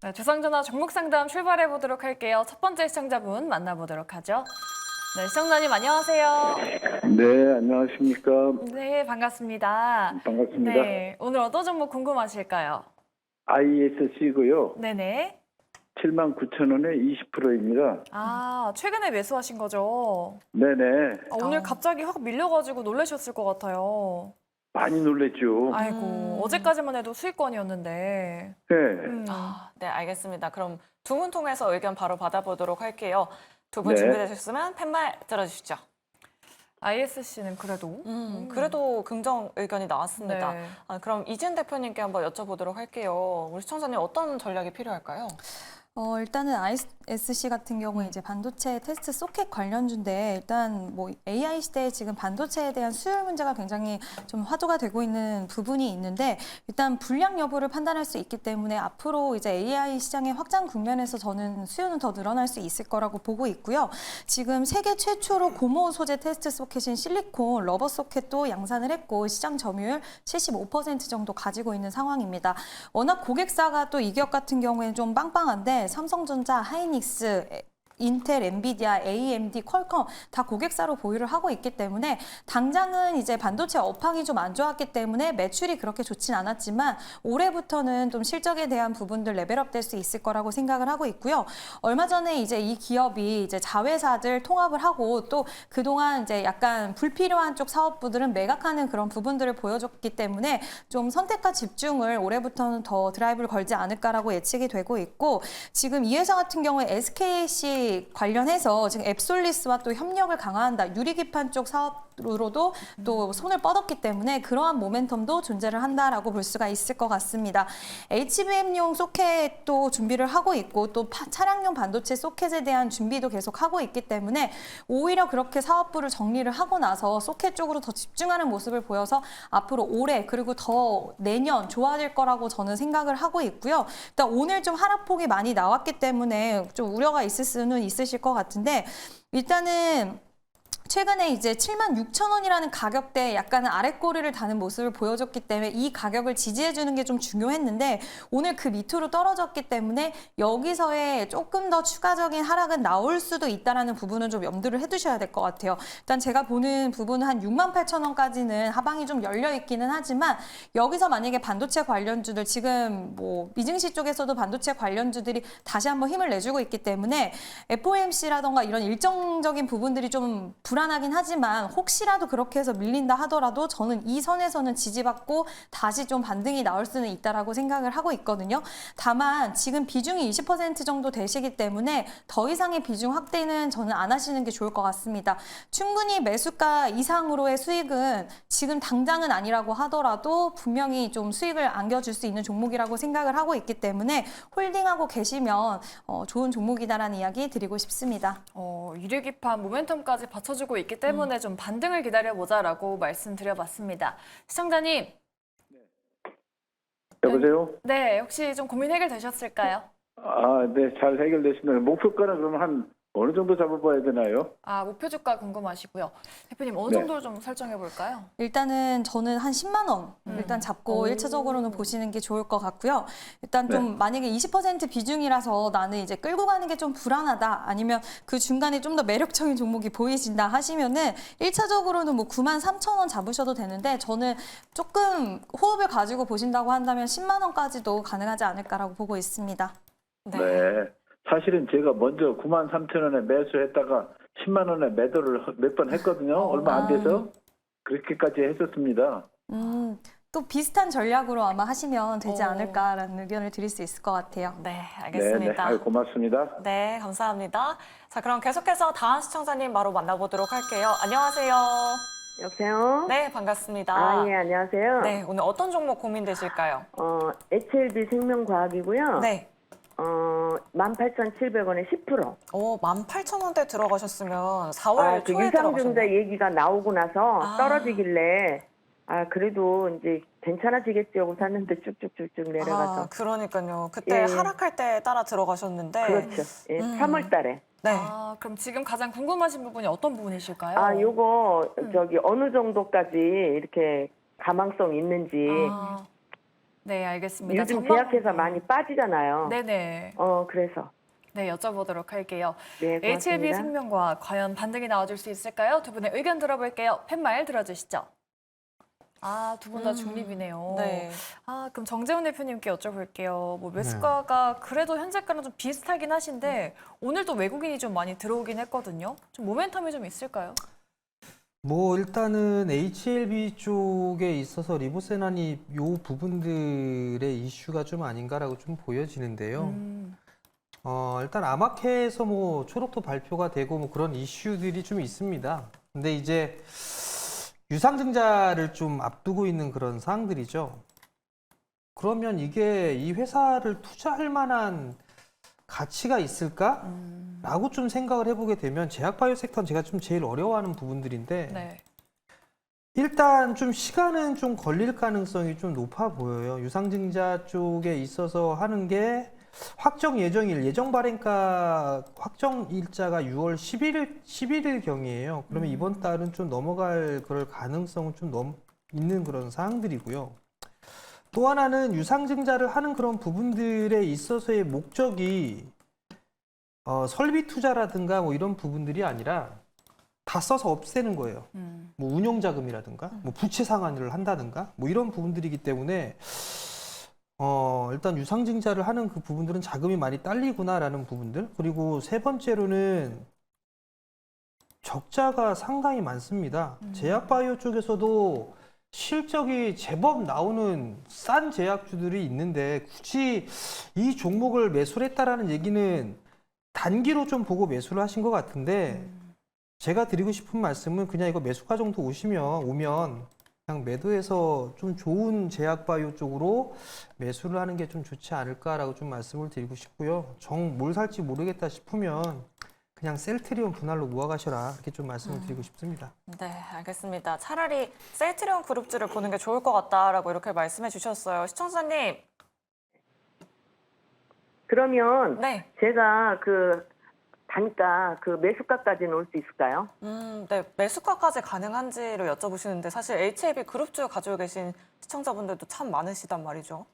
네, 주상전화 종목 상담 출발해 보도록 할게요. 첫 번째 시청자분 만나보도록 하죠. 네, 시청자님 안녕하세요. 네, 안녕하십니까. 네, 반갑습니다. 반갑습니다. 네, 오늘 어떤 종목 궁금하실까요? ISC고요. 네네. 79,000원에 20%입니다. 아, 최근에 매수하신 거죠? 네네. 오늘 갑자기 확 밀려가지고 놀라셨을 것 같아요. 많이 놀랬죠. 아이고, 어제까지만 해도 수익권이었는데. 네. 네, 알겠습니다. 그럼 두 분 통해서 의견 바로 받아보도록 할게요. 두 분 네. 준비되셨으면 팻말 들어주시죠. ISC는 그래도. 그래도 긍정 의견이 나왔습니다. 네. 그럼 이진 대표님께 한번 여쭤보도록 할게요. 우리 시청자님 어떤 전략이 필요할까요? 일단은 ISC 같은 경우에 이제 반도체 테스트 소켓 관련주인데 일단 뭐 AI 시대에 지금 반도체에 대한 수요일 문제가 굉장히 좀 화두가 되고 있는 부분이 있는데 일단 불량 여부를 판단할 수 있기 때문에 앞으로 이제 AI 시장의 확장 국면에서 저는 수요는 더 늘어날 수 있을 거라고 보고 있고요. 지금 세계 최초로 고무 소재 테스트 소켓인 실리콘 러버 소켓도 양산을 했고 시장 점유율 75% 정도 가지고 있는 상황입니다. 워낙 고객사가 또 이격 같은 경우에는 좀 빵빵한데 삼성전자, 하이닉스, 인텔, 엔비디아, AMD, 퀄컴 다 고객사로 보유를 하고 있기 때문에 당장은 이제 반도체 업황이 좀 안 좋았기 때문에 매출이 그렇게 좋진 않았지만 올해부터는 좀 실적에 대한 부분들 레벨업 될 수 있을 거라고 생각을 하고 있고요. 얼마 전에 이제 이 기업이 이제 자회사들 통합을 하고 또 그동안 이제 약간 불필요한 쪽 사업부들은 매각하는 그런 부분들을 보여줬기 때문에 좀 선택과 집중을 올해부터는 더 드라이브를 걸지 않을까라고 예측이 되고 있고 지금 이 회사 같은 경우에 SKC 관련해서 지금 앱솔리스와 또 협력을 강화한다. 유리기판 쪽 사업으로도 또 손을 뻗었기 때문에 그러한 모멘텀도 존재를 한다라고 볼 수가 있을 것 같습니다. HBM용 소켓도 준비를 하고 있고 또 차량용 반도체 소켓에 대한 준비도 계속 하고 있기 때문에 오히려 그렇게 사업부를 정리를 하고 나서 소켓 쪽으로 더 집중하는 모습을 보여서 앞으로 올해 그리고 더 내년 좋아질 거라고 저는 생각을 하고 있고요. 일단 오늘 좀 하락폭이 많이 나왔기 때문에 좀 우려가 있을 수는 있으실 것 같은데 일단은 최근에 이제 76,000원이라는 가격대에 약간은 아랫꼬리를 다는 모습을 보여줬기 때문에 이 가격을 지지해주는 게 좀 중요했는데 오늘 그 밑으로 떨어졌기 때문에 여기서의 조금 더 추가적인 하락은 나올 수도 있다는 부분은 좀 염두를 해두셔야 될 것 같아요. 일단 제가 보는 부분은 한 68,000원까지는 하방이 좀 열려있기는 하지만 여기서 만약에 반도체 관련주들 지금 뭐 미증시 쪽에서도 반도체 관련주들이 다시 한번 힘을 내주고 있기 때문에 FOMC라던가 이런 일정적인 부분들이 좀 불안하긴 하지만 혹시라도 그렇게 해서 밀린다 하더라도 저는 이 선에서는 지지받고 다시 좀 반등이 나올 수는 있다라고 생각을 하고 있거든요. 다만 지금 비중이 20% 정도 되시기 때문에 더 이상의 비중 확대는 저는 안 하시는 게 좋을 것 같습니다. 충분히 매수가 이상으로의 수익은 지금 당장은 아니라고 하더라도 분명히 좀 수익을 안겨줄 수 있는 종목이라고 생각을 하고 있기 때문에 홀딩하고 계시면 좋은 종목이다라는 이야기 드리고 싶습니다. 유리기판 모멘텀까지 받쳐주고 있기 때문에 좀 반등을 기다려보자라고 말씀드려봤습니다. 시청자님. 여보세요? 네, 혹시 좀 고민 해결되셨을까요? 네, 잘 해결됐습니다. 목표가는 그럼 한 어느 정도 잡아봐야 되나요? 목표 주가 궁금하시고요. 대표님 어느 네. 정도를 좀 설정해 볼까요? 일단은 저는 한 10만 원 일단 잡고 일차적으로는 보시는 게 좋을 것 같고요. 일단 좀 만약에 20% 비중이라서 나는 이제 끌고 가는 게 좀 불안하다 아니면 그 중간에 좀 더 매력적인 종목이 보이신다 하시면은 일차적으로는 뭐 93,000원 잡으셔도 되는데 저는 조금 호흡을 가지고 보신다고 한다면 10만 원까지도 가능하지 않을까라고 보고 있습니다. 네. 사실은 제가 먼저 93,000원에 매수했다가 10만 원에 매도를 몇 번 했거든요. 얼마 안 돼서. 그렇게까지 했었습니다. 또 비슷한 전략으로 아마 하시면 되지 않을까라는 의견을 드릴 수 있을 것 같아요. 네, 네, 알겠습니다. 네. 고맙습니다. 네, 감사합니다. 자, 그럼 계속해서 다음 시청자님 바로 만나보도록 할게요. 안녕하세요. 여보세요? 네, 반갑습니다. 예, 안녕하세요. 네, 오늘 어떤 종목 고민되실까요? HLB 생명과학이고요. 네. 18,700원에 10%. 18,000원대 들어가셨으면 4월 그 초에 유상증자 들어가셨나요? 얘기가 나오고 나서 아. 떨어지길래, 그래도 이제 괜찮아지겠지 하고 샀는데 쭉쭉쭉쭉 내려가서. 그러니까요. 그때 예. 하락할 때 따라 들어가셨는데. 그렇죠. 예, 3월 달에. 네. 그럼 지금 가장 궁금하신 부분이 어떤 부분이실까요? 요거, 어느 정도까지 이렇게 가망성 있는지. 네, 알겠습니다. 요즘 전망- 제약회사 많이 빠지잖아요. 네네. 그래서. 네, 여쭤보도록 할게요. 네, 고맙습니다. HLB 생명과학 과연 반등이 나와줄 수 있을까요? 두 분의 의견 들어볼게요. 팻말 들어주시죠. 아, 두 분 다 중립이네요. 네. 아, 그럼 정재훈 대표님께 여쭤볼게요. 뭐 매수가가 그래도 현재가랑 좀 비슷하긴 하신데 오늘 또 외국인이 좀 많이 들어오긴 했거든요. 좀 모멘텀이 좀 있을까요? 뭐 일단은 HLB 쪽에 있어서 리보세난이 요 부분들의 이슈가 좀 아닌가라고 좀 보여지는데요. 일단 아마케에서 뭐 초록도 발표가 되고 뭐 그런 이슈들이 좀 있습니다. 근데 이제 유상증자를 좀 앞두고 있는 그런 사항들이죠. 그러면 이게 이 회사를 투자할 만한 가치가 있을까? 라고 좀 생각을 해보게 되면 제약바이오 섹터는 제가 좀 제일 어려워하는 부분들인데 네. 일단 좀 시간은 좀 걸릴 가능성이 좀 높아 보여요. 유상증자 쪽에 있어서 하는 게 확정 예정일, 예정 발행가 확정 일자가 6월 11일 경이에요. 그러면 이번 달은 좀 넘어갈 그럴 가능성은 좀 있는 그런 사항들이고요. 또 하나는 유상증자를 하는 그런 부분들에 있어서의 목적이 설비 투자라든가 뭐 이런 부분들이 아니라 다 써서 없애는 거예요. 뭐 운용자금이라든가 뭐 부채 상환을 한다든가 뭐 이런 부분들이기 때문에 일단 유상증자를 하는 그 부분들은 자금이 많이 딸리구나라는 부분들. 그리고 세 번째로는 적자가 상당히 많습니다. 제약바이오 쪽에서도 실적이 제법 나오는 싼 제약주들이 있는데 굳이 이 종목을 매수를 했다라는 얘기는 단기로 좀 보고 매수를 하신 것 같은데 제가 드리고 싶은 말씀은 그냥 이거 매수가 정도 오면 그냥 매도해서 좀 좋은 제약바이오 쪽으로 매수를 하는 게 좀 좋지 않을까라고 좀 말씀을 드리고 싶고요. 뭘 살지 모르겠다 싶으면 그냥 셀트리온 분할로 모아가셔라 이렇게 좀 말씀을 드리고 싶습니다. 네, 알겠습니다. 차라리 셀트리온 그룹주를 보는 게 좋을 것 같다라고 이렇게 말씀해 주셨어요. 시청자님. 그러면 네. 제가 그 단가, 그 매수가까지는 올 수 있을까요? 네, 매수가까지 가능한지를 여쭤보시는데 사실 HLB 그룹주 가지고 계신 시청자분들도 참 많으시단 말이죠.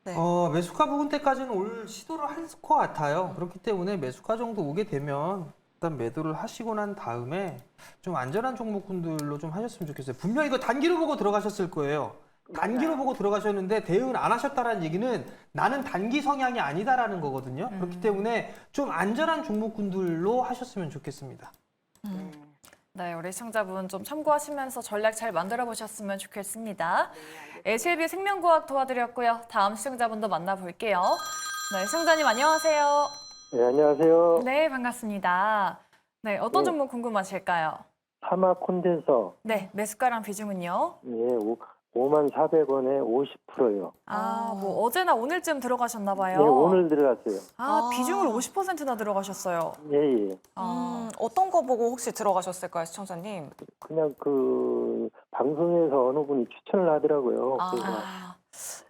네. 매수가 부분 때까지는 올 시도를 할 것 같아요. 그렇기 때문에 매수가 정도 오게 되면 일단 매도를 하시고 난 다음에 좀 안전한 종목군들로 좀 하셨으면 좋겠어요. 분명히 이거 단기로 보고 들어가셨을 거예요. 단기로 보고 들어가셨는데 대응을 안 하셨다는 얘기는 나는 단기 성향이 아니다라는 거거든요. 그렇기 때문에 좀 안전한 종목군들로 하셨으면 좋겠습니다. 네, 우리 시청자분 좀 참고하시면서 전략 잘 만들어 보셨으면 좋겠습니다. HLB 생명과학 도와드렸고요. 다음 시청자분도 만나볼게요. 네, 시청자님 안녕하세요. 네, 안녕하세요. 네, 반갑습니다. 네, 어떤 네. 종목 궁금하실까요? 사마 콘덴서, 네, 매수가랑 비중은요? 예, 54,000원에 50%요. 뭐 어제나 오늘쯤 들어가셨나 봐요. 네, 오늘 들어갔어요. 비중을 50%나 들어가셨어요. 예, 예. 어떤 거 보고 혹시 들어가셨을까요, 시청자님? 그냥 그 방송에서 어느 분이 추천을 하더라고요.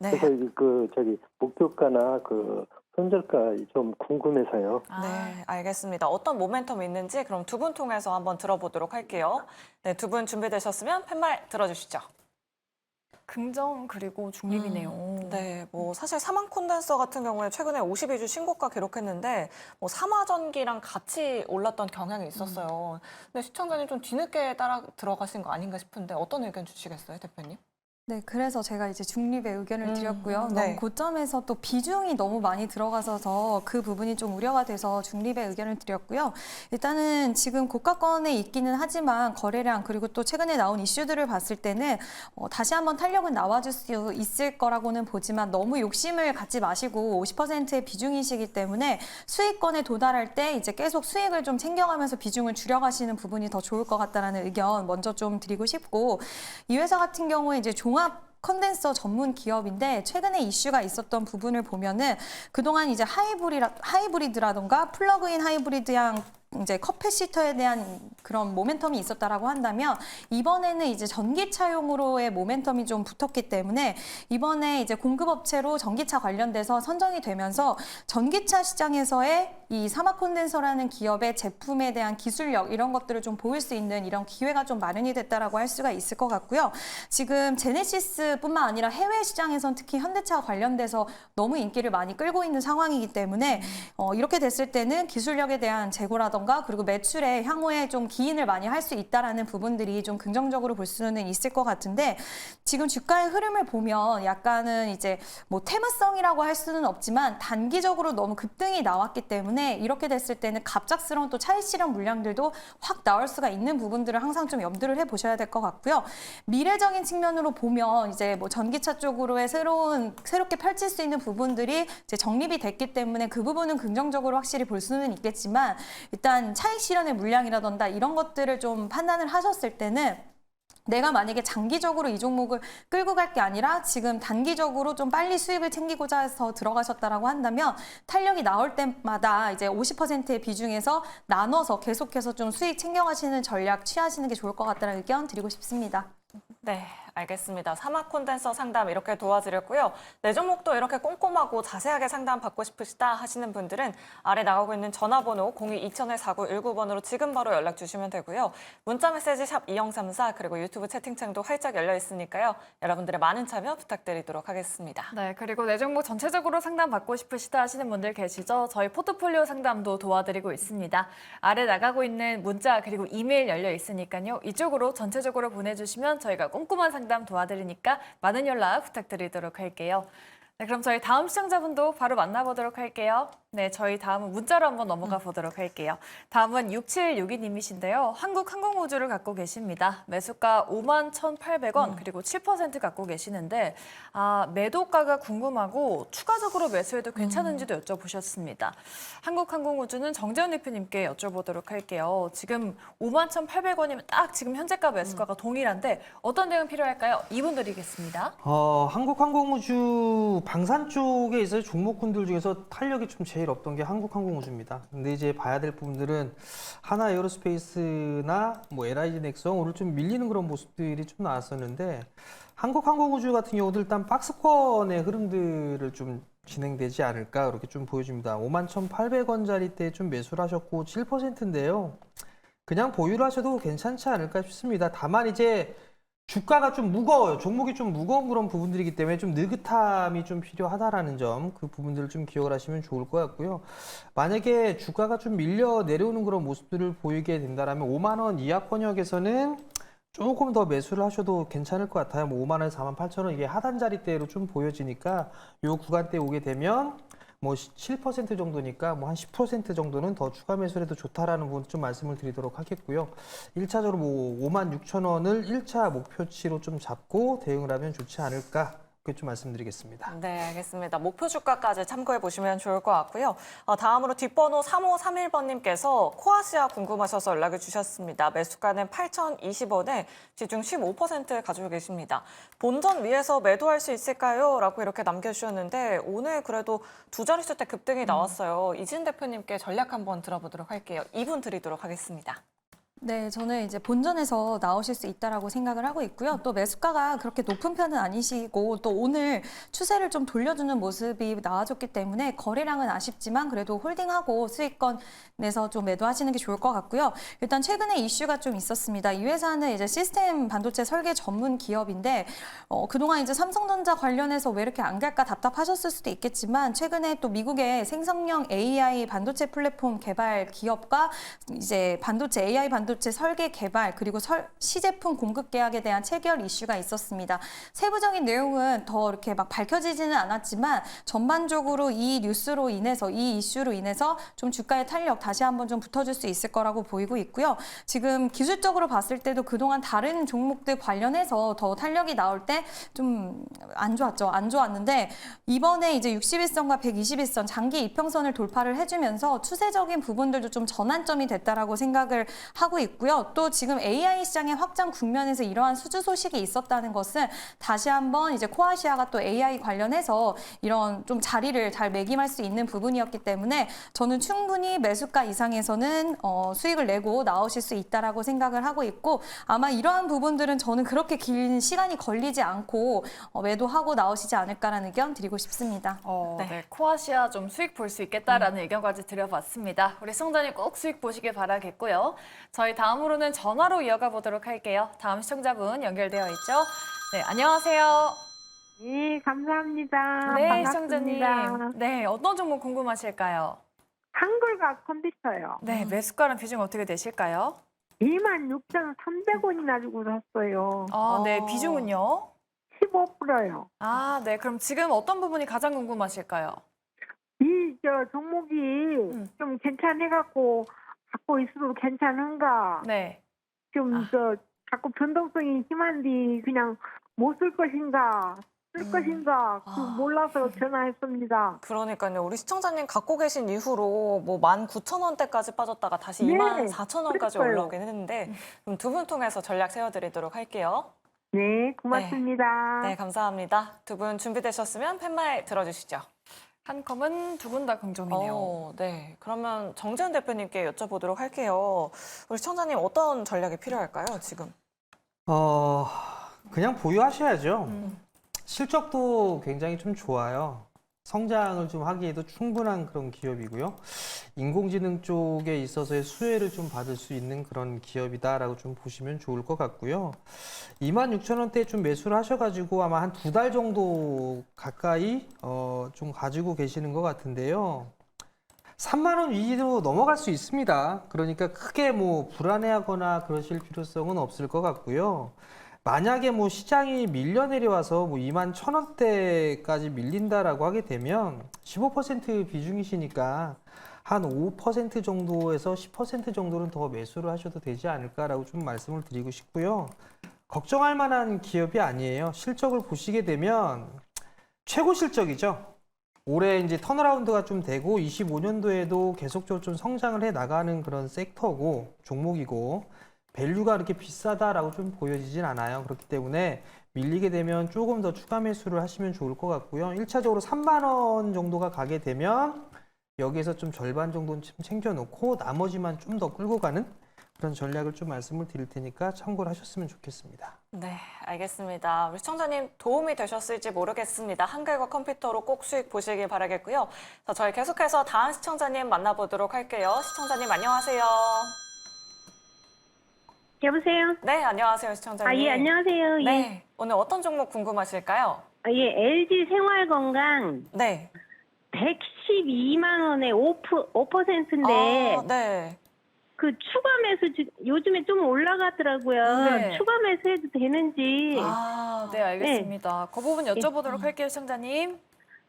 네. 그래서 목표가나 그 손절가 좀 궁금해서요. 네, 알겠습니다. 어떤 모멘텀이 있는지 그럼 두 분 통해서 한번 들어보도록 할게요. 네, 두 분 준비되셨으면 팻말 들어주시죠. 긍정 그리고 중립이네요. 네, 뭐 사실 사마 콘덴서 같은 경우에 최근에 52주 신고가 기록했는데 뭐 사마전기랑 같이 올랐던 경향이 있었어요. 근데 시청자님 좀 뒤늦게 따라 들어가신 거 아닌가 싶은데 어떤 의견 주시겠어요, 대표님? 네, 그래서 제가 이제 중립의 의견을 드렸고요. 네. 너무 고점에서 또 비중이 너무 많이 들어가서 그 부분이 좀 우려가 돼서 중립의 의견을 드렸고요. 일단은 지금 고가권에 있기는 하지만 거래량 그리고 또 최근에 나온 이슈들을 봤을 때는 다시 한번 탄력은 나와줄 수 있을 거라고는 보지만 너무 욕심을 갖지 마시고 50%의 비중이시기 때문에 수익권에 도달할 때 이제 계속 수익을 좀 챙겨가면서 비중을 줄여가시는 부분이 더 좋을 것 같다라는 의견 먼저 좀 드리고 싶고 이 회사 같은 경우에 이제 종합 컨덴서 전문 기업인데 최근에 이슈가 있었던 부분을 보면은 그동안 이제 하이브리드라던가 플러그인 하이브리드양 이제 커패시터에 대한 그런 모멘텀이 있었다라고 한다면 이번에는 이제 전기차용으로의 모멘텀이 좀 붙었기 때문에 이번에 이제 공급업체로 전기차 관련돼서 선정이 되면서 전기차 시장에서의 이 사막 콘덴서라는 기업의 제품에 대한 기술력 이런 것들을 좀 보일 수 있는 이런 기회가 좀 마련이 됐다라고 할 수가 있을 것 같고요. 지금 제네시스뿐만 아니라 해외 시장에선 특히 현대차 관련돼서 너무 인기를 많이 끌고 있는 상황이기 때문에 이렇게 됐을 때는 기술력에 대한 재고라던가 그리고 매출에 향후에 좀 기인을 많이 할 수 있다라는 부분들이 좀 긍정적으로 볼 수는 있을 것 같은데 지금 주가의 흐름을 보면 약간은 이제 뭐 테마성이라고 할 수는 없지만 단기적으로 너무 급등이 나왔기 때문에 이렇게 됐을 때는 갑작스러운 또 차익 실현 물량들도 확 나올 수가 있는 부분들을 항상 좀 염두를 해 보셔야 될 것 같고요. 미래적인 측면으로 보면 이제 뭐 전기차 쪽으로의 새롭게 펼칠 수 있는 부분들이 이제 정립이 됐기 때문에 그 부분은 긍정적으로 확실히 볼 수는 있겠지만 일단 차익 실현의 물량이라던가 이런 것들을 좀 판단을 하셨을 때는 내가 만약에 장기적으로 이 종목을 끌고 갈 게 아니라 지금 단기적으로 좀 빨리 수익을 챙기고자 해서 들어가셨다라고 한다면 탄력이 나올 때마다 이제 50%의 비중에서 나눠서 계속해서 좀 수익 챙겨가시는 전략 취하시는 게 좋을 것 같다는 의견 드리고 싶습니다. 네, 알겠습니다. 사막 콘덴서 상담 이렇게 도와드렸고요. 내 종목도 이렇게 꼼꼼하고 자세하게 상담 받고 싶으시다 하시는 분들은 아래 나가고 있는 전화번호 02-2000-4919번으로 지금 바로 연락 주시면 되고요. 문자 메시지 샵 2034 그리고 유튜브 채팅창도 활짝 열려 있으니까요. 여러분들의 많은 참여 부탁드리도록 하겠습니다. 네, 그리고 내 종목 전체적으로 상담 받고 싶으시다 하시는 분들 계시죠? 저희 포트폴리오 상담도 도와드리고 있습니다. 아래 나가고 있는 문자 그리고 이메일 열려 있으니까요. 이쪽으로 전체적으로 보내주시면 저희가 꼼꼼한 상담 도와드리니까 많은 연락 부탁드리도록 할게요. 네, 그럼 저희 다음 시청자분도 바로 만나보도록 할게요. 네, 저희 다음은 문자로 한번 넘어가 보도록 할게요. 다음은 6762님이신데요. 한국항공우주를 갖고 계십니다. 매수가 51,800원 그리고 7% 갖고 계시는데 매도가가 궁금하고 추가적으로 매수해도 괜찮은지도 여쭤보셨습니다. 한국항공우주는 정재훈 대표님께 여쭤보도록 할게요. 지금 51,800원이면 딱 지금 현재가 매수가가 동일한데 어떤 대응 필요할까요? 2분 드리겠습니다. 한국항공우주 방산 쪽에 있어서 종목군들 중에서 탄력이 좀 제일 없던 게 한국항공우주입니다. 근데 이제 봐야 될 부분들은 하나에어로스페이스나 뭐 LIG 넥성 오늘 좀 밀리는 그런 모습들이 좀 나왔었는데 한국항공우주 같은 경우도 일단 박스권의 흐름들을 좀 진행되지 않을까 그렇게 좀 보여집니다. 51,800원짜리 때 좀 매수를 하셨고 7%인데요. 그냥 보유를 하셔도 괜찮지 않을까 싶습니다. 다만 이제 주가가 좀 무거워요. 종목이 좀 무거운 그런 부분들이기 때문에 좀 느긋함이 좀 필요하다라는 점, 그 부분들을 좀 기억을 하시면 좋을 것 같고요. 만약에 주가가 좀 밀려 내려오는 그런 모습들을 보이게 된다면 5만 원 이하 권역에서는 조금 더 매수를 하셔도 괜찮을 것 같아요. 뭐 5만 원에서 48,000원 이게 하단 자리대로 좀 보여지니까 이 구간대 오게 되면 뭐 7% 정도니까 뭐 한 10% 정도는 더 추가 매수를 해도 좋다라는 부분 좀 말씀을 드리도록 하겠고요. 1차적으로 뭐 56,000원을 1차 목표치로 좀 잡고 대응을 하면 좋지 않을까 그렇게 좀 말씀드리겠습니다. 네, 알겠습니다. 목표 주가까지 참고해 보시면 좋을 것 같고요. 다음으로 뒷번호 3531번님께서 코아시아 궁금하셔서 연락을 주셨습니다. 매수가는 8,020원에 지중 15% 가지고 계십니다. 본전 위에서 매도할 수 있을까요? 라고 이렇게 남겨주셨는데 오늘 그래도 두 자릿수 때 급등이 나왔어요. 이진 대표님께 전략 한번 들어보도록 할게요. 2분 드리도록 하겠습니다. 네, 저는 이제 본전에서 나오실 수 있다라고 생각을 하고 있고요. 또 매수가가 그렇게 높은 편은 아니시고 또 오늘 추세를 좀 돌려주는 모습이 나와줬기 때문에 거래량은 아쉽지만 그래도 홀딩하고 수익권 내서 좀 매도하시는 게 좋을 것 같고요. 일단 최근에 이슈가 좀 있었습니다. 이 회사는 이제 시스템 반도체 설계 전문 기업인데 그동안 이제 삼성전자 관련해서 왜 이렇게 안 갈까 답답하셨을 수도 있겠지만 최근에 또 미국의 생성형 AI 반도체 플랫폼 개발 기업과 이제 반도체 AI 반도체 설계 개발 그리고 시제품 공급 계약에 대한 체결 이슈가 있었습니다. 세부적인 내용은 더 이렇게 막 밝혀지지는 않았지만 전반적으로 이 뉴스로 인해서 이 이슈로 인해서 좀 주가의 탄력 다시 한번 좀 붙어줄 수 있을 거라고 보이고 있고요. 지금 기술적으로 봤을 때도 그동안 다른 종목들 관련해서 더 탄력이 나올 때 좀 안 좋았죠. 안 좋았는데 이번에 이제 61선과 121선 장기 이평선을 돌파를 해주면서 추세적인 부분들도 좀 전환점이 됐다라고 생각을 하고 있고요. 또 지금 AI 시장의 확장 국면에서 이러한 수주 소식이 있었다는 것은 다시 한번 이제 코아시아가 또 AI 관련해서 이런 좀 자리를 잘 매김할 수 있는 부분이었기 때문에 저는 충분히 매수가 이상에서는 수익을 내고 나오실 수 있다라고 생각을 하고 있고 아마 이러한 부분들은 저는 그렇게 긴 시간이 걸리지 않고 매도하고 나오시지 않을까라는 의견 드리고 싶습니다. 네, 코아시아 좀 수익 볼 수 있겠다라는 의견까지 드려봤습니다. 우리 시청자님 꼭 수익 보시길 바라겠고요. 저희 다음으로는 전화로 이어가 보도록 할게요. 다음 시청자분 연결되어 있죠? 네, 안녕하세요. 네, 감사합니다. 네, 반갑습니다. 시청자님. 네, 어떤 종목 궁금하실까요? 한글과 컴퓨터요. 네, 매수가랑 비중 어떻게 되실까요? 26,300원이나 주고 샀어요. 아, 네, 비중은요? 15%요. 아, 네, 그럼 지금 어떤 부분이 가장 궁금하실까요? 종목이 음. 좀 괜찮아갖고 갖고 있어도 괜찮은가? 네. 자꾸 변동성이 심한데 그냥 못 쓸 것인가? 쓸 것인가? 몰라서 전화했습니다. 그러니까요. 우리 시청자님 갖고 계신 이후로 뭐 19,000원대까지 빠졌다가 다시 네, 24,000원까지 그랬어요. 올라오긴 했는데 그럼 두 분 통해서 전략 세워드리도록 할게요. 네, 고맙습니다. 네, 감사합니다. 두 분 준비되셨으면 팻말 들어주시죠. 한컴은 두 분 다 긍정이네요. 네. 그러면 정재훈 대표님께 여쭤보도록 할게요. 우리 시청자님 어떤 전략이 필요할까요, 지금? 그냥 보유하셔야죠. 실적도 굉장히 좀 좋아요. 성장을 좀 하기에도 충분한 그런 기업이고요. 인공지능 쪽에 있어서의 수혜를 좀 받을 수 있는 그런 기업이다라고 좀 보시면 좋을 것 같고요. 26,000원대에 좀 매수를 하셔가지고 아마 한 2달 정도 가까이 좀 가지고 계시는 것 같은데요. 3만 원 위로 넘어갈 수 있습니다. 그러니까 크게 뭐 불안해하거나 그러실 필요성은 없을 것 같고요. 만약에 뭐 시장이 밀려 내려와서 뭐 21,000원대까지 밀린다라고 하게 되면 15% 비중이시니까 한 5% 정도에서 10% 정도는 더 매수를 하셔도 되지 않을까라고 좀 말씀을 드리고 싶고요. 걱정할 만한 기업이 아니에요. 실적을 보시게 되면 최고 실적이죠. 올해 이제 턴어라운드가 좀 되고 25년도에도 계속적으로 좀 성장을 해 나가는 그런 섹터고 종목이고 밸류가 그렇게 비싸다라고 좀 보여지진 않아요. 그렇기 때문에 밀리게 되면 조금 더 추가 매수를 하시면 좋을 것 같고요. 1차적으로 3만 원 정도가 가게 되면 여기에서 좀 절반 정도는 좀 챙겨놓고 나머지만 좀 더 끌고 가는 그런 전략을 좀 말씀을 드릴 테니까 참고를 하셨으면 좋겠습니다. 네, 알겠습니다. 우리 시청자님 도움이 되셨을지 모르겠습니다. 한글과 컴퓨터로 꼭 수익 보시길 바라겠고요. 자, 저희 계속해서 다음 시청자님 만나보도록 할게요. 시청자님 안녕하세요. 여보세요? 네, 안녕하세요, 시청자님. 예, 안녕하세요. 네, 오늘 어떤 종목 궁금하실까요? LG 생활건강 네. 112만 원에 5%인데 네. 그 추가 매수 요즘에 좀 올라가더라고요. 네. 추가 매수해도 되는지. 네, 알겠습니다. 그 부분 여쭤보도록 할게요, 시청자님.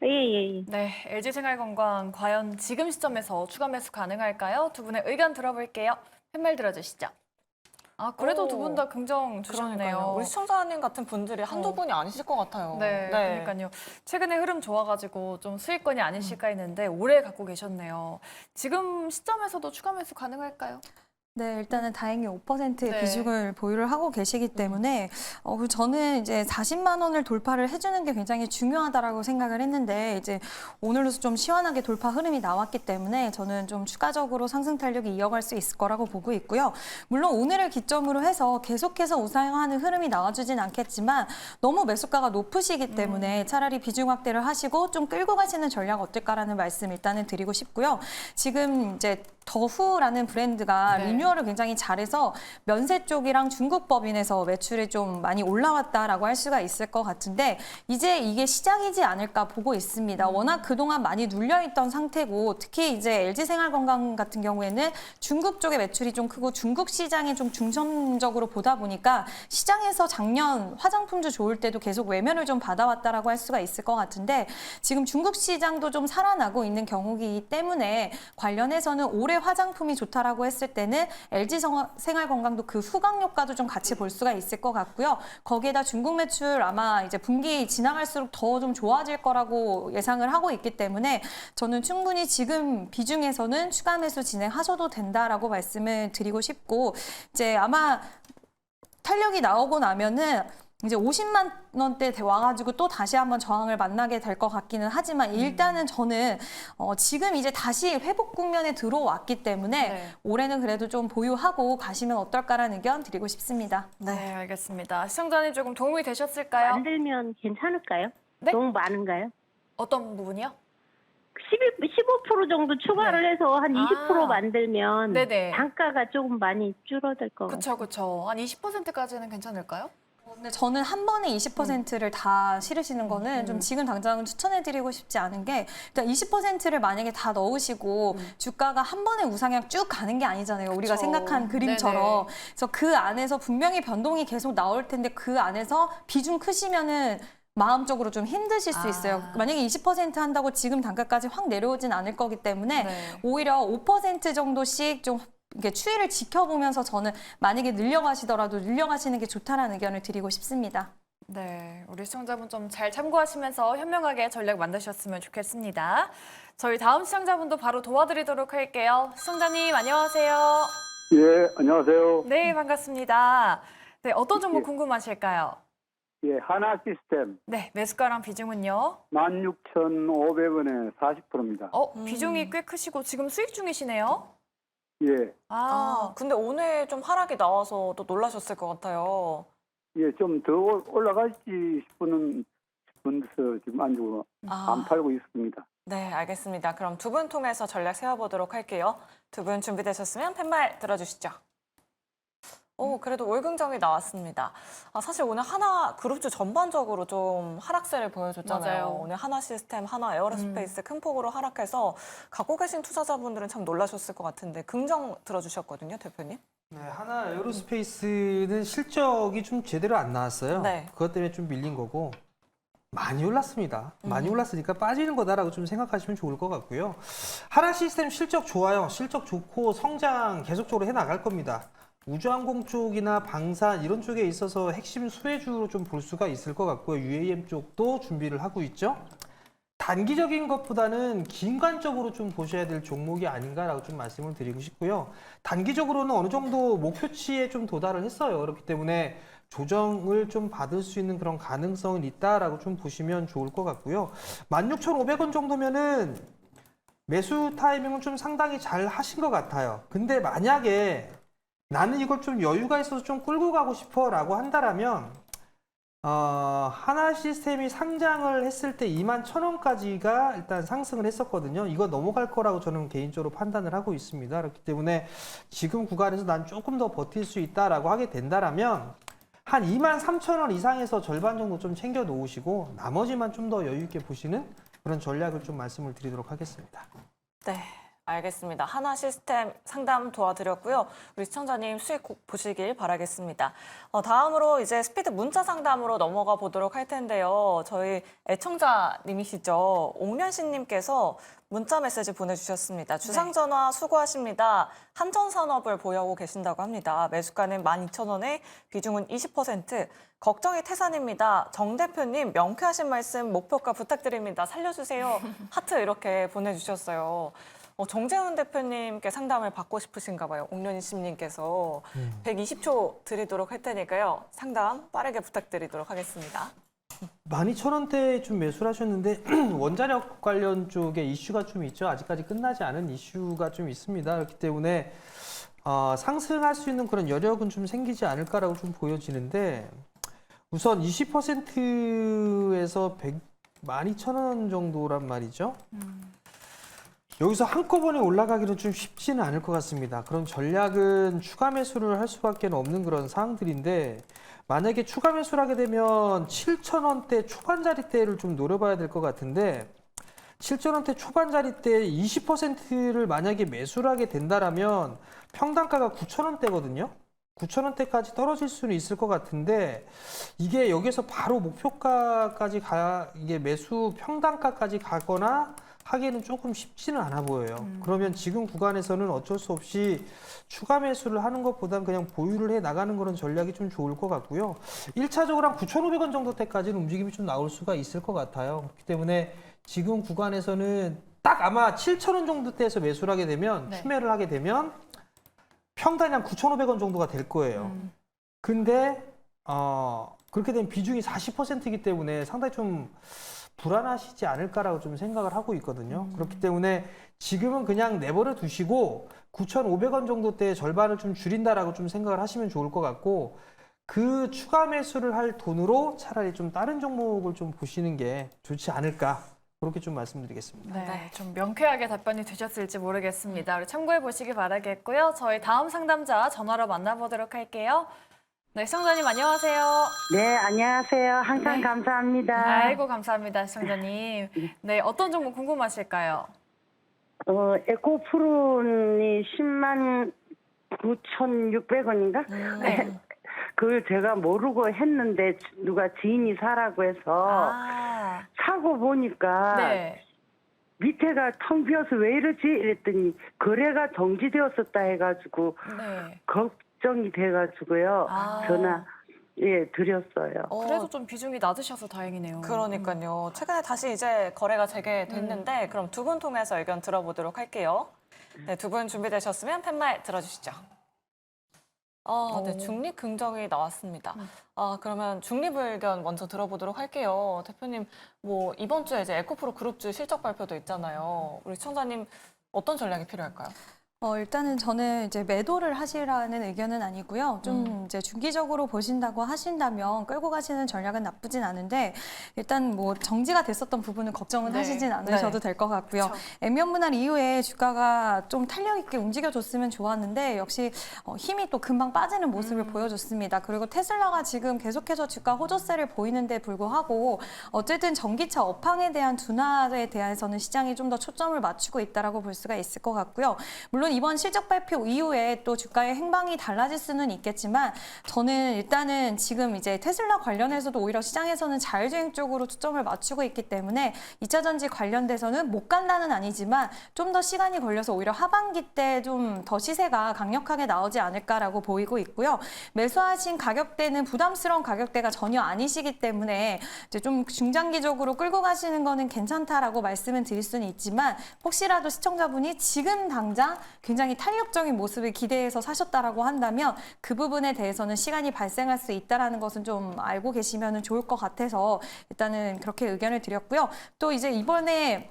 예. 네, LG생활건강 과연 지금 시점에서 추가 매수 가능할까요? 두 분의 의견 들어볼게요. 팻말 들어주시죠. 그래도 두 분 다 긍정 주셨네요. 그러니까요. 우리 시청자님 같은 분들이 한두 분이 아니실 것 같아요. 네, 그러니까요. 최근에 흐름 좋아가지고 좀 수익권이 아니실까 했는데 오래 갖고 계셨네요. 지금 시점에서도 추가 매수 가능할까요? 네, 일단은 다행히 5%의 네. 비중을 보유를 하고 계시기 때문에 그리고 저는 이제 40만 원을 돌파를 해주는 게 굉장히 중요하다라고 생각을 했는데 이제 오늘로서 좀 시원하게 돌파 흐름이 나왔기 때문에 저는 좀 추가적으로 상승 탄력이 이어갈 수 있을 거라고 보고 있고요. 물론 오늘을 기점으로 해서 계속해서 우상향하는 흐름이 나와주진 않겠지만 너무 매수가가 높으시기 때문에 차라리 비중 확대를 하시고 좀 끌고 가시는 전략 어떨까라는 말씀 일단은 드리고 싶고요. 지금 이제 더후라는 브랜드가 리뉴얼을 굉장히 잘해서 면세 쪽이랑 중국 법인에서 매출이 좀 많이 올라왔다라고 할 수가 있을 것 같은데 이제 이게 시작이지 않을까 보고 있습니다. 워낙 그동안 많이 눌려있던 상태고 특히 이제 LG생활건강 같은 경우에는 중국 쪽의 매출이 좀 크고 중국 시장에 좀 중점적으로 보다 보니까 시장에서 작년 화장품주 좋을 때도 계속 외면을 좀 받아왔다라고 할 수가 있을 것 같은데 지금 중국 시장도 좀 살아나고 있는 경우이기 때문에 관련해서는 올해 올해 화장품이 좋다라고 했을 때는 LG 생활건강도 그 후광 효과도 좀 같이 볼 수가 있을 것 같고요. 거기에다 중국 매출 아마 이제 분기 지나갈수록 더 좀 좋아질 거라고 예상을 하고 있기 때문에 저는 충분히 지금 비중에서는 추가 매수 진행하셔도 된다라고 말씀을 드리고 싶고, 이제 아마 탄력이 나오고 나면은 이제 50만 원대 와가지고 또 다시 한번 저항을 만나게 될 것 같기는 하지만 일단은 저는 지금 이제 다시 회복 국면에 들어왔기 때문에 네. 올해는 그래도 좀 보유하고 가시면 어떨까라는 의견 드리고 싶습니다. 네, 알겠습니다. 시청자님 조금 도움이 되셨을까요? 만들면 괜찮을까요? 네? 너무 많은가요? 어떤 부분이요? 15% 정도 추가를 해서 한 20% 만들면 네네. 단가가 조금 많이 줄어들 것 같아요. 그쵸. 한 20%까지는 괜찮을까요? 근데 저는 한 번에 20%를 다 실으시는 거는 좀 지금 당장은 추천해드리고 싶지 않은 게, 일단 20%를 만약에 다 넣으시고 주가가 한 번에 우상향 쭉 가는 게 아니잖아요. 우리가 그쵸. 생각한 그림처럼. 네네. 그래서 그 안에서 분명히 변동이 계속 나올 텐데 그 안에서 비중 크시면은 마음적으로 좀 힘드실 수 있어요. 만약에 20% 한다고 지금 단가까지 확 내려오진 않을 거기 때문에 네. 오히려 5% 정도씩 좀 이게 추이를 지켜보면서 저는 만약에 늘려가시더라도 늘려가시는 게 좋다라는 의견을 드리고 싶습니다. 네, 우리 시청자분 좀 잘 참고하시면서 현명하게 전략 만드셨으면 좋겠습니다. 저희 다음 시청자분도 바로 도와드리도록 할게요. 시청자님 안녕하세요. 예, 안녕하세요. 네, 반갑습니다. 네, 어떤 정보 예. 궁금하실까요? 예, 하나 시스템 네, 매수가랑 비중은요? 16,500원에 40%입니다. 비중이 꽤 크시고 지금 수익 중이시네요? 예, 근데 오늘 좀 하락이 나와서 또 놀라셨을 것 같아요. 예, 좀 더 올라갈지 싶은데서 지금 안주로 안 팔고 있습니다. 네, 알겠습니다. 그럼 두 분 통해서 전략 세워보도록 할게요. 두 분 준비되셨으면 팻말 들어주시죠. 그래도 월긍정이 나왔습니다. 사실 오늘 하나 그룹주 전반적으로 좀 하락세를 보여줬잖아요. 맞아요. 오늘 하나 시스템, 하나 에어로스페이스 큰 폭으로 하락해서 갖고 계신 투자자분들은 참 놀라셨을 것 같은데 긍정 들어주셨거든요, 대표님. 네, 하나 에어로스페이스는 실적이 좀 제대로 안 나왔어요. 네. 그것 때문에 좀 밀린 거고 많이 올랐습니다. 많이 올랐으니까 빠지는 거다라고 좀 생각하시면 좋을 것 같고요. 하나 시스템 실적 좋아요. 실적 좋고 성장 계속적으로 해 나갈 겁니다. 우주항공 쪽이나 방산 이런 쪽에 있어서 핵심 수혜주로 좀 볼 수가 있을 것 같고요. UAM 쪽도 준비를 하고 있죠. 단기적인 것보다는 긴관적으로 좀 보셔야 될 종목이 아닌가라고 좀 말씀을 드리고 싶고요. 단기적으로는 어느 정도 목표치에 좀 도달을 했어요. 그렇기 때문에 조정을 좀 받을 수 있는 그런 가능성은 있다라고 좀 보시면 좋을 것 같고요. 16,500원 정도면은 매수 타이밍은 좀 상당히 잘 하신 것 같아요. 근데 만약에 나는 이걸 좀 여유가 있어서 좀 끌고 가고 싶어 라고 한다라면 하나 시스템이 상장을 했을 때 21,000원까지가 일단 상승을 했었거든요. 이거 넘어갈 거라고 저는 개인적으로 판단을 하고 있습니다. 그렇기 때문에 지금 구간에서 난 조금 더 버틸 수 있다라고 하게 된다라면 한 23,000원 이상에서 절반 정도 좀 챙겨 놓으시고 나머지만 좀 더 여유 있게 보시는 그런 전략을 좀 말씀을 드리도록 하겠습니다. 네, 알겠습니다. 하나 시스템 상담 도와드렸고요. 우리 시청자님 수익 꼭 보시길 바라겠습니다. 다음으로 이제 스피드 문자 상담으로 넘어가 보도록 할 텐데요. 저희 애청자님이시죠. 옥련씨님께서 문자 메시지 보내주셨습니다. 주상전화 수고하십니다. 한전산업을 보유하고 계신다고 합니다. 매수가는 12,000원에 비중은 20%. 걱정이 태산입니다. 정 대표님 명쾌하신 말씀 목표가 부탁드립니다. 살려주세요. 하트 이렇게 보내주셨어요. 정재훈 대표님께 상담을 받고 싶으신가 봐요. 옥련이심님께서 120초 드리도록 할 테니까요. 상담 빠르게 부탁드리도록 하겠습니다. 12,000원대에 좀 매수를 하셨는데 원자력 관련 쪽에 이슈가 좀 있죠. 아직까지 끝나지 않은 이슈가 좀 있습니다. 그렇기 때문에 상승할 수 있는 그런 여력은 좀 생기지 않을까라고 좀 보여지는데 우선 20%에서 12,000원 정도란 말이죠. 여기서 한꺼번에 올라가기는 좀 쉽지는 않을 것 같습니다. 그런 전략은 추가 매수를 할 수밖에 없는 그런 상황들인데 만약에 추가 매수를 하게 되면 7,000원대 초반자리대를 좀 노려봐야 될 것 같은데 7,000원대 초반자리대 20%를 만약에 매수를 하게 된다라면 평단가가 9,000원대거든요. 9,000원대까지 떨어질 수는 있을 것 같은데 이게 여기서 바로 목표가까지 이게 매수 평단가까지 가거나 하기에는 조금 쉽지는 않아 보여요. 그러면 지금 구간에서는 어쩔 수 없이 추가 매수를 하는 것보다는 그냥 보유를 해 나가는 그런 전략이 좀 좋을 것 같고요. 1차적으로 한 9,500원 정도 때까지는 움직임이 좀 나올 수가 있을 것 같아요. 그렇기 때문에 지금 구간에서는 딱 아마 7,000원 정도 대에서 매수를 하게 되면 네. 추매를 하게 되면 평단이 한 9,500원 정도가 될 거예요. 근데 그렇게 되면 비중이 40%이기 때문에 상당히 좀 불안하시지 않을까라고 좀 생각을 하고 있거든요. 그렇기 때문에 지금은 그냥 내버려 두시고 9,500원 정도대 절반을 좀 줄인다라고 좀 생각을 하시면 좋을 것 같고, 그 추가 매수를 할 돈으로 차라리 좀 다른 종목을 좀 보시는 게 좋지 않을까, 그렇게 좀 말씀드리겠습니다. 네, 좀 명쾌하게 답변이 되셨을지 모르겠습니다. 우리 참고해 보시기 바라겠고요. 저희 다음 상담자 전화로 만나보도록 할게요. 네, 시청자님 안녕하세요. 네, 안녕하세요. 항상 네. 감사합니다. 아이고 감사합니다, 시청자님. 네, 어떤 종목 궁금하실까요? 에코프론이 10만 9,600원인가? 네. 그걸 제가 모르고 했는데 누가 지인이 사라고 해서 아, 사고 보니까 네. 밑에가 텅 비어서 왜 이러지? 이랬더니 거래가 정지되었었다 해가지고 네. 걱정이 돼가지고요. 아. 전화 드렸어요. 그래도 좀 비중이 낮으셔서 다행이네요. 그러니까요. 최근에 다시 이제 거래가 재개됐는데 그럼 두 분 통해서 의견 들어보도록 할게요. 네, 두 분 준비되셨으면 팻말 들어주시죠. 네, 중립 긍정이 나왔습니다. 그러면 중립 의견 먼저 들어보도록 할게요. 대표님, 뭐 이번 주에 이제 에코프로 그룹주 실적 발표도 있잖아요. 우리 시청자님 어떤 전략이 필요할까요? 일단은 저는 이제 매도를 하시라는 의견은 아니고요. 좀 이제 중기적으로 보신다고 하신다면 끌고 가시는 전략은 나쁘진 않은데, 일단 뭐 정지가 됐었던 부분은 걱정은 네. 하시진 않으셔도 될 것 같고요. 액면 분할 이후에 주가가 좀 탄력 있게 움직여줬으면 좋았는데 역시 힘이 또 금방 빠지는 모습을 보여줬습니다. 그리고 테슬라가 지금 계속해서 주가 호조세를 보이는데 불구하고 어쨌든 전기차 업황에 대한 둔화에 대해서는 시장이 좀 더 초점을 맞추고 있다라고 볼 수가 있을 것 같고요. 물론 이번 실적 발표 이후에 또 주가의 행방이 달라질 수는 있겠지만, 저는 일단은 지금 이제 테슬라 관련해서도 오히려 시장에서는 자율주행 쪽으로 초점을 맞추고 있기 때문에 2차 전지 관련돼서는 못 간다는 아니지만 좀 더 시간이 걸려서 오히려 하반기 때 좀 더 시세가 강력하게 나오지 않을까라고 보이고 있고요. 매수하신 가격대는 부담스러운 가격대가 전혀 아니시기 때문에 이제 좀 중장기적으로 끌고 가시는 거는 괜찮다라고 말씀을 드릴 수는 있지만, 혹시라도 시청자분이 지금 당장 굉장히 탄력적인 모습을 기대해서 사셨다라고 한다면 그 부분에 대해서는 시간이 발생할 수 있다라는 것은 좀 알고 계시면 좋을 것 같아서 일단은 그렇게 의견을 드렸고요. 또 이제 이번에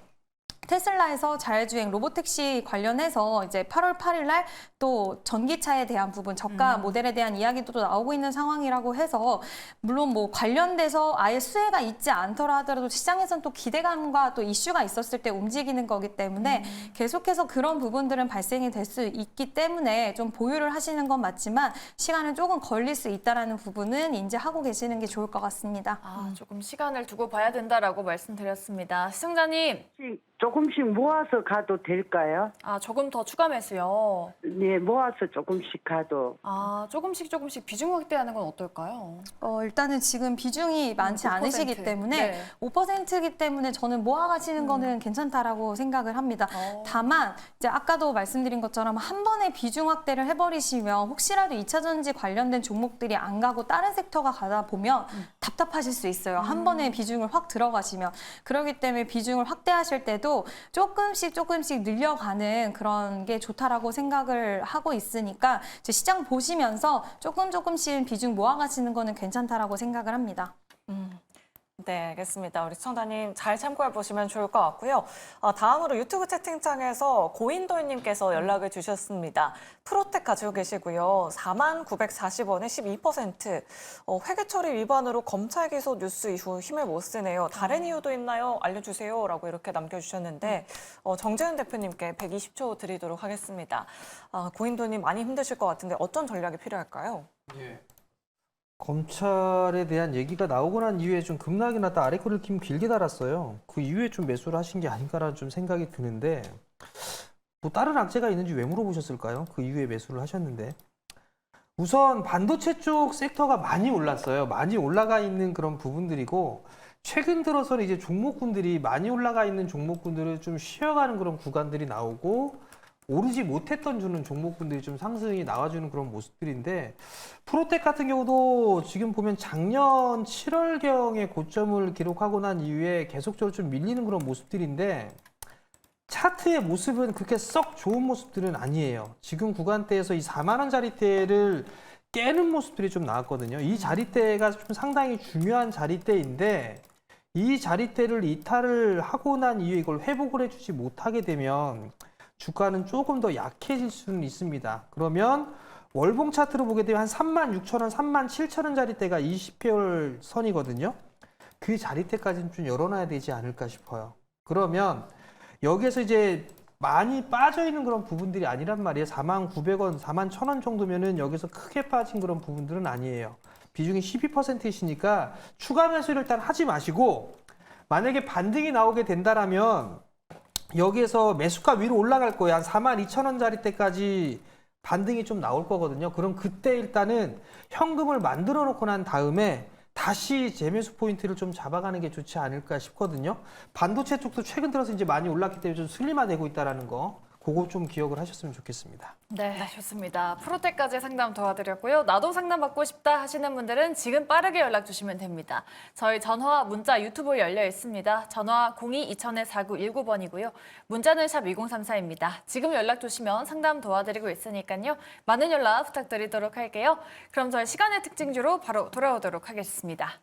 테슬라에서 자율주행 로보택시 관련해서 이제 8월 8일 날 또 전기차에 대한 부분, 저가 모델에 대한 이야기도 또 나오고 있는 상황이라고 해서, 물론 뭐 관련돼서 아예 수혜가 있지 않더라 하더라도 시장에서는 또 기대감과 또 이슈가 있었을 때 움직이는 거기 때문에 계속해서 그런 부분들은 발생이 될 수 있기 때문에 좀 보유를 하시는 건 맞지만 시간은 조금 걸릴 수 있다라는 부분은 인지하고 계시는 게 좋을 것 같습니다. 조금 시간을 두고 봐야 된다라고 말씀드렸습니다. 시청자님, 조금씩 모아서 가도 될까요? 조금 더 추가 매수요. 네, 모아서 조금씩 가도. 조금씩 비중 확대하는 건 어떨까요? 일단은 지금 비중이 많지 5%. 않으시기 때문에 네. 5%이기 때문에 저는 모아가시는 거는 괜찮다라고 생각을 합니다. 다만 이제 아까도 말씀드린 것처럼 한 번에 비중 확대를 해버리시면 혹시라도 2차 전지 관련된 종목들이 안 가고 다른 섹터가 가다 보면 답답하실 수 있어요. 한 번에 비중을 확 들어가시면. 그렇기 때문에 비중을 확대하실 때도 조금씩 늘려가는 그런 게 좋다라고 생각을 하고 있으니까 이제 시장 보시면서 조금씩 비중 모아가시는 거는 괜찮다라고 생각을 합니다. 네, 알겠습니다. 우리 시청자님 잘 참고해 보시면 좋을 것 같고요. 다음으로 유튜브 채팅창에서 고인돌님께서 연락을 주셨습니다. 프로텍 가지고 계시고요. 49,940원에 12%. 회계 처리 위반으로 검찰 기소 뉴스 이후 힘을 못 쓰네요. 다른 이유도 있나요? 알려주세요. 라고 이렇게 남겨주셨는데, 정재은 대표님께 120초 드리도록 하겠습니다. 고인돌님 많이 힘드실 것 같은데 어떤 전략이 필요할까요? 검찰에 대한 얘기가 나오고 난 이후에 좀 급락이 났다 아래 코를 길게 달았어요. 그 이후에 좀 매수를 하신 게 아닌가라는 좀 생각이 드는데, 뭐 다른 악재가 있는지 왜 물어보셨을까요? 그 이후에 매수를 하셨는데. 우선 반도체 쪽 섹터가 많이 올랐어요. 많이 올라가 있는 그런 부분들이고, 최근 들어서는 이제 종목군들이 많이 올라가 있는 종목군들을 좀 쉬어가는 그런 구간들이 나오고 오르지 못했던 주는 종목군들이 좀 상승이 나와주는 그런 모습들인데 프로텍 같은 경우도 지금 보면 작년 7월경에 고점을 기록하고 난 이후에 계속적으로 좀 밀리는 그런 모습들인데 차트의 모습은 그렇게 썩 좋은 모습들은 아니에요. 지금 구간대에서 이 4만 원짜리대를 깨는 모습들이 좀 나왔거든요. 이 자리대가 좀 상당히 중요한 자리대인데 이 자리대를 이탈을 하고 난 이후에 이걸 회복을 해주지 못하게 되면 주가는 조금 더 약해질 수는 있습니다. 그러면 월봉 차트로 보게 되면 한 36,000원, 37,000원 자리대가 20개월 선이거든요. 그 자리대까지는 좀 열어놔야 되지 않을까 싶어요. 그러면 여기에서 이제 많이 빠져 있는 그런 부분들이 아니란 말이에요. 49,000원, 41,000원 정도면은 여기서 크게 빠진 그런 부분들은 아니에요. 비중이 12%이시니까 추가 매수를 일단 하지 마시고 만약에 반등이 나오게 된다라면 여기에서 매수가 위로 올라갈 거예요. 한 42,000원짜리 때까지 반등이 좀 나올 거거든요. 그럼 그때 일단은 현금을 만들어 놓고 난 다음에 다시 재매수 포인트를 좀 잡아가는 게 좋지 않을까 싶거든요. 반도체 쪽도 최근 들어서 이제 많이 올랐기 때문에 좀 슬림화되고 있다는 거, 그거 좀 기억을 하셨으면 좋겠습니다. 네, 좋습니다. 프로텍까지 상담 도와드렸고요. 나도 상담 받고 싶다 하시는 분들은 지금 빠르게 연락 주시면 됩니다. 저희 전화, 문자, 유튜브 열려 있습니다. 전화 02-2000-4919번이고요. 문자는 샵 2034입니다. 지금 연락 주시면 상담 도와드리고 있으니까요. 많은 연락 부탁드리도록 할게요. 그럼 저희 시간의 특징주로 바로 돌아오도록 하겠습니다.